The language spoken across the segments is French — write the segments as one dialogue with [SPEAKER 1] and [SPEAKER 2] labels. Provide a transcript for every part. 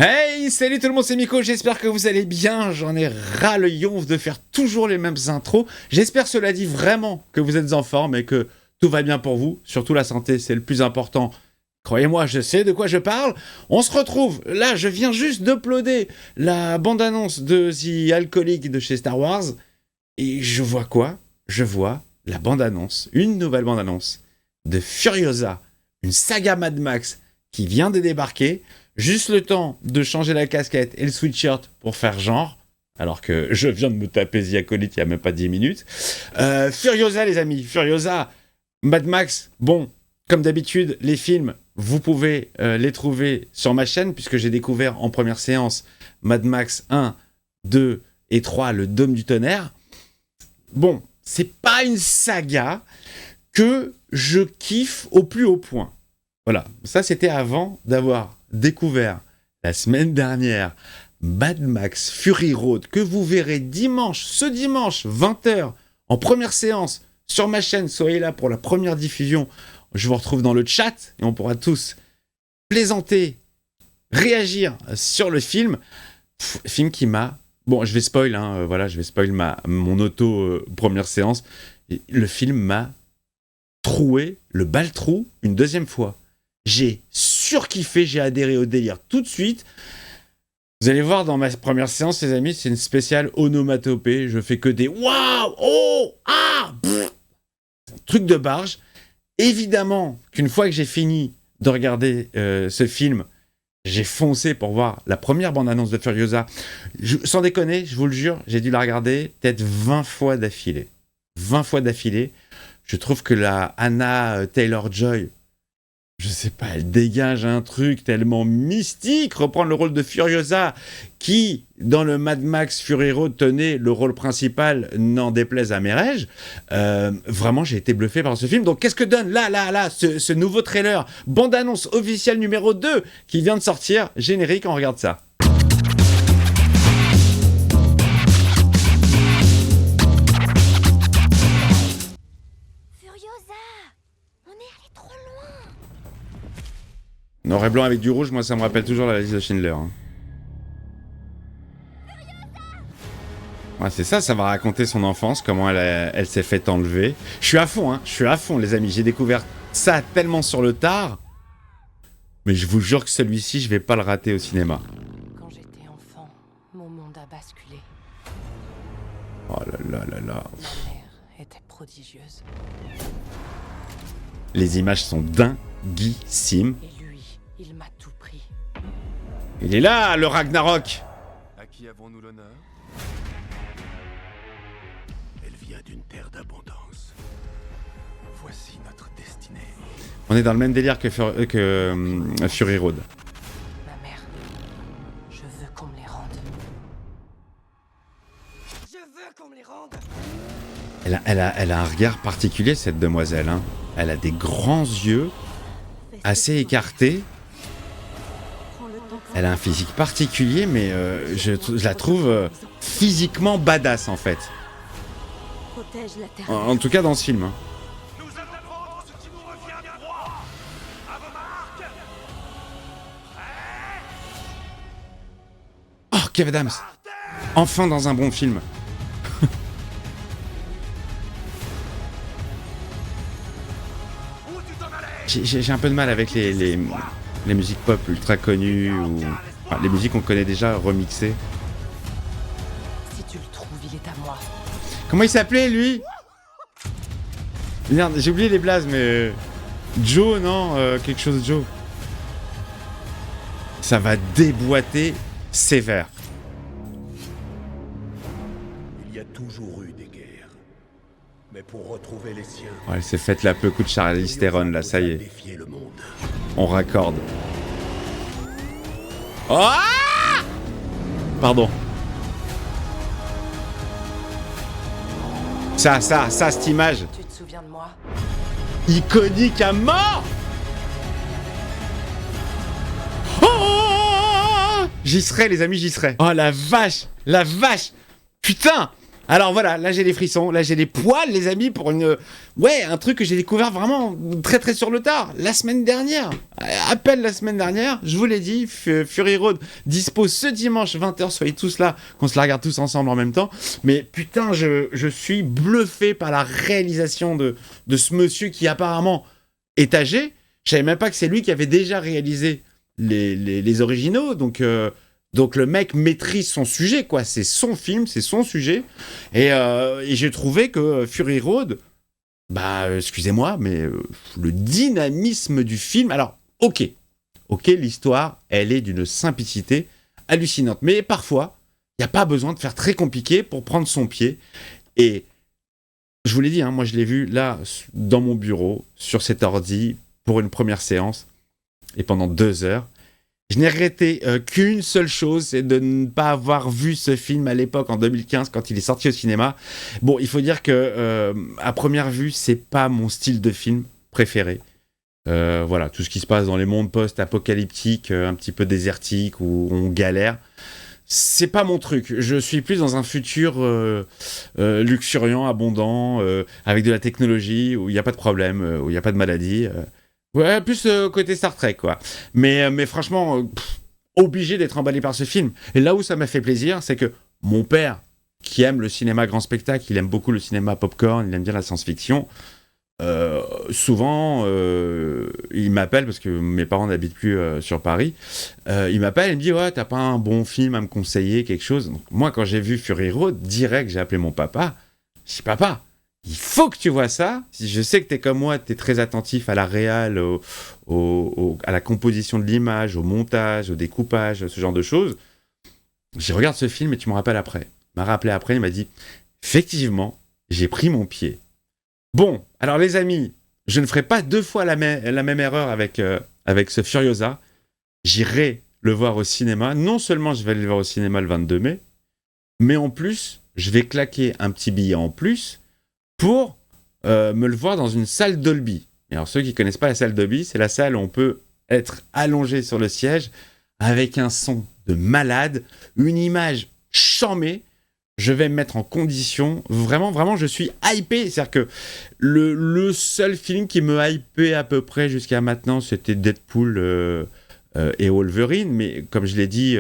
[SPEAKER 1] Hey, salut tout le monde, c'est Miko, j'espère que vous allez bien, j'en ai ras le yonf de faire toujours les mêmes intros. J'espère cela dit vraiment que vous êtes en forme et que tout va bien pour vous, surtout la santé, c'est le plus important. Croyez-moi, je sais de quoi je parle. On se retrouve, là je viens juste d'uploader la bande-annonce de The Alcoolic de chez Star Wars. Et je vois quoi ? Je vois la bande-annonce, une nouvelle bande-annonce de Furiosa, une saga Mad Max qui vient de débarquer. Juste le temps de changer la casquette et le sweatshirt pour faire genre, alors que je viens de me taper The Acolyte il n'y a même pas 10 minutes. Furiosa les amis, Furiosa, Mad Max, bon, comme d'habitude, les films, vous pouvez les trouver sur ma chaîne, puisque j'ai découvert en première séance Mad Max 1, 2 et 3, le Dôme du Tonnerre. Bon, c'est pas une saga que je kiffe au plus haut point. Voilà, ça c'était avant d'avoir découvert la semaine dernière Mad Max Fury Road, que vous verrez ce dimanche 20h en première séance sur ma chaîne. Soyez là pour la première diffusion. Je vous retrouve dans le chat et on pourra tous plaisanter, réagir sur le film. Film qui m'a... Bon, je vais spoil, je vais spoil mon auto première séance. Le film m'a troué le bal-trou une deuxième fois. J'ai surkiffé, j'ai adhéré au délire tout de suite. Vous allez voir dans ma première séance, les amis, c'est une spéciale onomatopée. Je fais que des waouh, oh, ah, truc de barge. Évidemment qu'une fois que j'ai fini de regarder ce film, j'ai foncé pour voir la première bande-annonce de Furiosa. Sans déconner, je vous le jure, j'ai dû la regarder peut-être 20 fois d'affilée. 20 fois d'affilée. Je trouve que la Anna Taylor-Joy, je sais pas, elle dégage un truc tellement mystique, reprendre le rôle de Furiosa, qui, dans le Mad Max Fury Road, tenait le rôle principal, n'en déplaise à mes rêves. Vraiment, j'ai été bluffé par ce film. Donc, qu'est-ce que donne là, ce nouveau trailer, bande-annonce officielle numéro 2, qui vient de sortir, générique, on regarde ça. Noir et blanc avec du rouge, moi ça me rappelle toujours la liste de Schindler. Ouais, c'est ça va raconter son enfance, comment elle s'est fait enlever. Je suis à fond les amis, j'ai découvert ça tellement sur le tard. Mais je vous jure que celui-ci, je vais pas le rater au cinéma.
[SPEAKER 2] Quand j'étais enfant, mon monde a basculé.
[SPEAKER 1] Oh là.
[SPEAKER 2] Ma mère était prodigieuse.
[SPEAKER 1] Les images sont dinguissimes.
[SPEAKER 2] Et lui, il m'a tout pris.
[SPEAKER 1] Il est là, le Ragnarok.
[SPEAKER 3] À qui avons-nous l'honneur? Elle vient d'une terre d'abondance. Voici notre destinée.
[SPEAKER 1] On est dans le même délire que Fury Road.
[SPEAKER 2] Ma mère, je veux qu'on me les rende. Je veux qu'on me les rende.
[SPEAKER 1] Elle a un regard particulier, cette demoiselle. Hein. Elle a des grands yeux, assez écartés. Elle a un physique particulier, mais je la trouve physiquement badass, en fait. En tout cas, dans ce film. Hein.
[SPEAKER 3] Nous attaquerons ce qui nous revient du roi. À vos marques.
[SPEAKER 1] Oh, Kev Adams. Enfin dans un bon film. J'ai un peu de mal avec les musiques pop ultra connues ou les musiques qu'on connaît déjà remixées.
[SPEAKER 2] Si tu le trouves, il est à moi.
[SPEAKER 1] Comment il s'appelait lui ? Merde, j'ai oublié les blazes, mais Joe, non, quelque chose Joe. Ça va déboîter sévère.
[SPEAKER 3] Il y a toujours eu des guerres. Mais pour retrouver les siens,
[SPEAKER 1] Ouais, elle s'est faite la peu coup de Charlize Theron, là, ça y est.
[SPEAKER 3] défier le monde.
[SPEAKER 1] On raccorde. Oh Pardon. Ça, cette image.
[SPEAKER 2] Tu te souviens de moi?
[SPEAKER 1] Iconique à mort. Oh, j'y serai, les amis, j'y serai. Oh, la vache. Putain. Alors voilà, là j'ai les frissons, là j'ai les poils, les amis, pour un truc que j'ai découvert vraiment très très sur le tard, la semaine dernière. À peine la semaine dernière, je vous l'ai dit, Fury Road dispose ce dimanche 20h, soyez tous là, qu'on se la regarde tous ensemble en même temps. Mais putain, je suis bluffé par la réalisation de ce monsieur qui apparemment est âgé. Je savais même pas que c'est lui qui avait déjà réalisé les originaux, donc le mec maîtrise son sujet, quoi. C'est son film, c'est son sujet. Et j'ai trouvé que Fury Road, excusez-moi, mais le dynamisme du film... Alors, ok, l'histoire, elle est d'une simplicité hallucinante. Mais parfois, il n'y a pas besoin de faire très compliqué pour prendre son pied. Et je vous l'ai dit, moi je l'ai vu là, dans mon bureau, sur cet ordi, pour une première séance, et pendant 2 heures. Je n'ai regretté qu'une seule chose, c'est de ne pas avoir vu ce film à l'époque, en 2015, quand il est sorti au cinéma. Bon, il faut dire que, à première vue, c'est pas mon style de film préféré. Voilà, tout ce qui se passe dans les mondes post-apocalyptiques, un petit peu désertiques, où on galère, c'est pas mon truc. Je suis plus dans un futur luxuriant, abondant, avec de la technologie, où il n'y a pas de problème, où il n'y a pas de maladie. Ouais, plus côté Star Trek, quoi. Mais franchement, obligé d'être emballé par ce film. Et là où ça m'a fait plaisir, c'est que mon père, qui aime le cinéma grand spectacle, il aime beaucoup le cinéma popcorn, il aime bien la science-fiction, souvent, il m'appelle, parce que mes parents n'habitent plus sur Paris, il m'appelle, il me dit « Ouais, t'as pas un bon film à me conseiller, quelque chose ?» Donc moi, quand j'ai vu Fury Road, direct, j'ai appelé mon papa. Je dis « Papa, il faut que tu vois ça. Je sais que t'es comme moi, t'es très attentif à la réal, à la composition de l'image, au montage, au découpage, ce genre de choses. Je regarde ce film et tu me rappelles après. » Il m'a rappelé après, il m'a dit « Effectivement, j'ai pris mon pied. » Bon, alors les amis, je ne ferai pas 2 fois la même erreur avec ce Furiosa. J'irai le voir au cinéma. Non seulement je vais aller le voir au cinéma le 22 mai, mais en plus, je vais claquer un petit billet en plus pour me le voir dans une salle Dolby. Et alors ceux qui ne connaissent pas la salle Dolby, c'est la salle où on peut être allongé sur le siège avec un son de malade, une image chamée. Je vais me mettre en condition. Vraiment, je suis hypé. C'est-à-dire que le seul film qui me hypait à peu près jusqu'à maintenant, c'était Deadpool et Wolverine. Mais comme je l'ai dit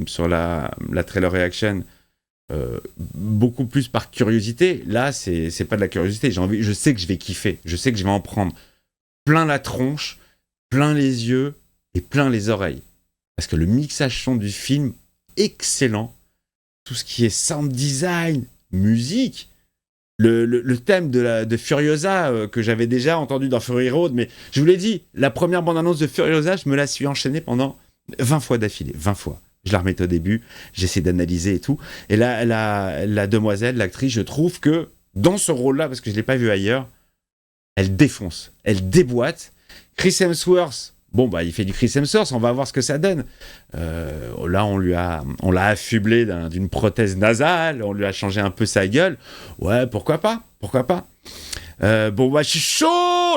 [SPEAKER 1] sur la trailer reaction, beaucoup plus par curiosité. Là, c'est pas de la curiosité. Je sais que je vais kiffer. Je sais que je vais en prendre plein la tronche, plein les yeux et plein les oreilles. Parce que le mixage son du film, excellent. Tout ce qui est sound design, musique, le thème de Furiosa que j'avais déjà entendu dans Fury Road, mais je vous l'ai dit, la première bande-annonce de Furiosa, je me la suis enchaînée pendant 20 fois d'affilée, 20 fois. Je la remettais au début, j'essaie d'analyser et tout. Et là, la demoiselle, l'actrice, je trouve que dans ce rôle-là, parce que je ne l'ai pas vu ailleurs, elle défonce, elle déboîte. Chris Hemsworth, il fait du Chris Hemsworth, on va voir ce que ça donne. Là, on l'a affublé d'une prothèse nasale, on lui a changé un peu sa gueule. Ouais, pourquoi pas. Je suis chaud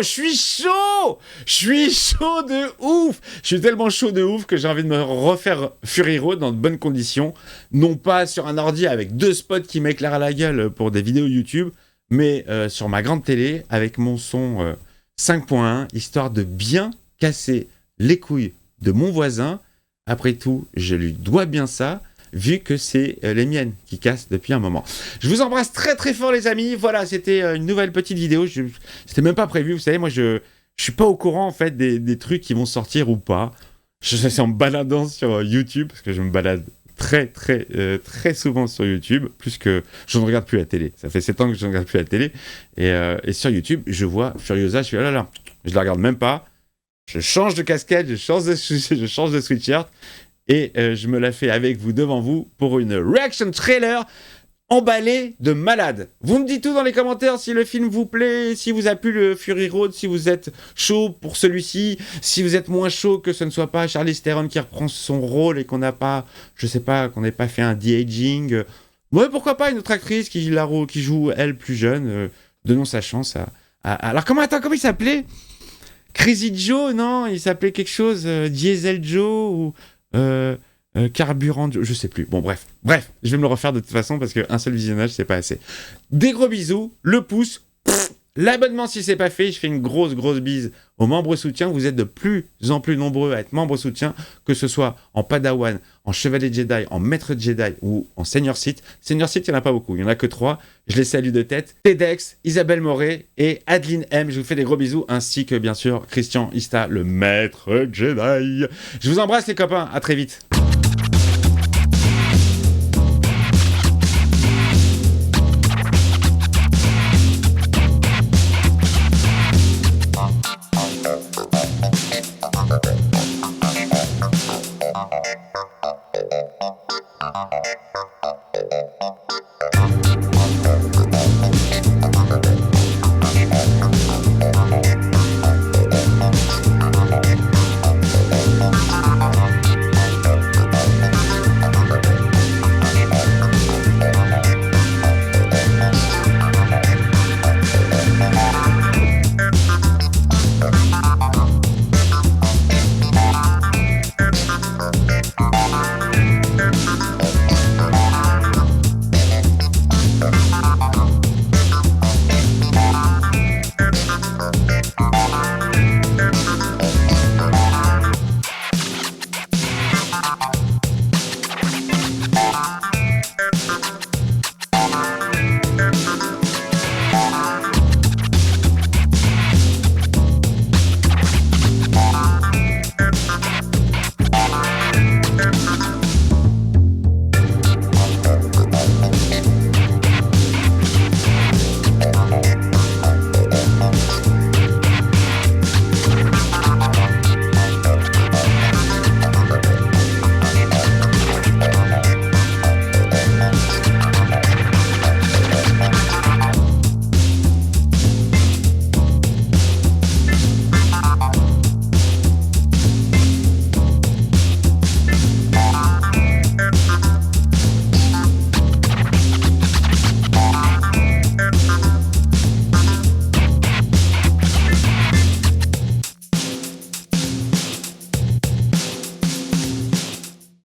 [SPEAKER 1] de ouf. Je suis tellement chaud de ouf que j'ai envie de me refaire Fury Road dans de bonnes conditions. Non pas sur un ordi avec 2 spots qui m'éclairent la gueule pour des vidéos YouTube, mais sur ma grande télé avec mon son 5.1, histoire de bien casser les couilles de mon voisin. Après tout, je lui dois bien ça, vu que c'est les miennes qui cassent depuis un moment. Je vous embrasse très très fort les amis. Voilà, c'était une nouvelle petite vidéo. C'était même pas prévu, vous savez, moi je suis pas au courant en fait des trucs qui vont sortir ou pas. Je suis en me baladant sur YouTube, parce que je me balade très souvent sur YouTube, plus que je ne regarde plus la télé. Ça fait 7 ans que je ne regarde plus la télé. Et sur YouTube, je vois Furiosa, je suis là, je la regarde même pas. Je change de casquette, je change de sweatshirt et je me la fais avec vous, devant vous, pour une reaction trailer emballée de malade. Vous me dites tout dans les commentaires si le film vous plaît, si vous a plu le Fury Road, si vous êtes chaud pour celui-ci, si vous êtes moins chaud que ce ne soit pas Charlize Theron qui reprend son rôle et qu'on n'a pas, qu'on n'ait pas fait un de-aging. Ouais, pourquoi pas une autre actrice qui joue elle plus jeune. Donnons sa chance à... Alors comment il s'appelait ? Crazy Joe, non, il s'appelait quelque chose, Diesel Joe, ou carburant, je sais plus. Bon, bref, je vais me le refaire de toute façon parce qu'un seul visionnage, c'est pas assez. Des gros bisous, le pouce, l'abonnement si c'est pas fait, je fais une grosse bise aux membres soutiens. Vous êtes de plus en plus nombreux à être membres soutiens, que ce soit en Padawan, en Chevalier Jedi, en Maître Jedi ou en Senior Sith. Senior Sith, il n'y en a pas beaucoup, il n'y en a que 3. Je les salue de tête. TEDx, Isabelle Moret et Adeline M. Je vous fais des gros bisous, ainsi que bien sûr Christian Ista, le Maître Jedi. Je vous embrasse les copains, à très vite.